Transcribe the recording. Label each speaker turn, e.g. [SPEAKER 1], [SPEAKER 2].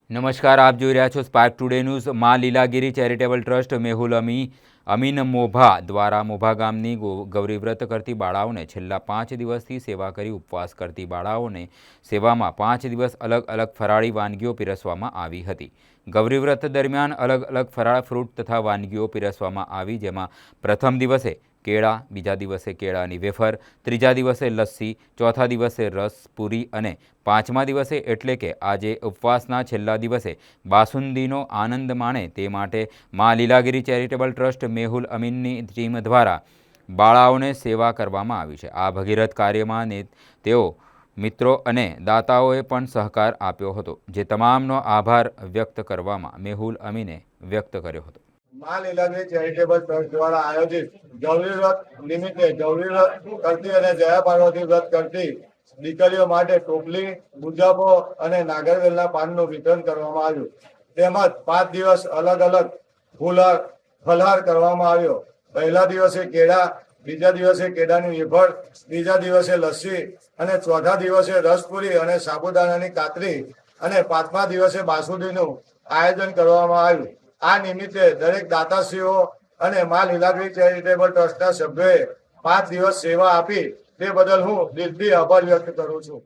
[SPEAKER 1] નમસ્કાર, આપ જોઈ રહ્યા છો સ્પાર્ક ટુડે ન્યૂઝ। માં લીલાગીરી ચેરિટેબલ ટ્રસ્ટ મેહુલ અમીન મોભા દ્વારા મોભા ગામની ગૌરીવ્રત કરતી બાળાઓને છેલ્લા 5 દિવસથી સેવા કરી ઉપવાસ કરતી બાળાઓને સેવામાં 5 દિવસ અલગ અલગ ફરાળી વાનગીઓ પીરસવામાં આવી હતી। ગૌરીવ્રત દરમિયાન અલગ અલગ ફરાળ ફ્રૂટ તથા વાનગીઓ પીરસવામાં આવી, જેમાં પ્રથમ દિવસે કેળા, બીજા દિવસે કેળાની વેફર, ત્રીજા દિવસે લસ્સી, ચોથા દિવસે રસ પૂરી અને પાંચમા દિવસે એટલે કે આજે ઉપવાસના છેલ્લા દિવસે બાસુંદીનો આનંદ માણે તે માટે માં લીલાગીરી ચેરિટેબલ ટ્રસ્ટ મેહુલ અમીનની ટીમ દ્વારા બાળાઓને સેવા કરવામાં આવી છે। આ ભગીરથ કાર્યમાં તેઓ મિત્રો અને દાતાઓએ પણ સહકાર આપ્યો હતો, જે તમામનો આભાર વ્યક્ત કરવામાં મેહુલ અમીને વ્યક્ત કર્યો હતો।
[SPEAKER 2] માં લીલાગીરી ચેરિટેબલ ટ્રસ્ટ દ્વારા આયોજિત ગૌરી વ્રત નિમિત્તે ગૌરી વ્રત કરતી અને જયા પાર્વતી વ્રત કરતી દીકરીઓ માટે ટોપલી, ગુજાબો અને નાગરવેલના પાનનું વિતરણ કરવામાં આવ્યું। તેમજ 5 દિવસ અલગ અલગ ફલહાર કરવામાં આવ્યો। પહેલા દિવસે કેળા, બીજા દિવસે કેળાની વેફર, ત્રીજા દિવસે લસ્સી અને ચોથા દિવસે રસપુરી અને સાબુદાણાની કાતરી અને પાંચમા દિવસે બાસુંદીનું આયોજન કરવામાં આવ્યું। આ નિમિત્તે દરેક દાતાશ્રીઓ અને માં લીલાગીરી ચેરિટેબલ ટ્રસ્ટના સભ્યોએ 5 દિવસ સેવા આપી તે બદલ હું દિલથી આભાર વ્યક્ત કરું છું।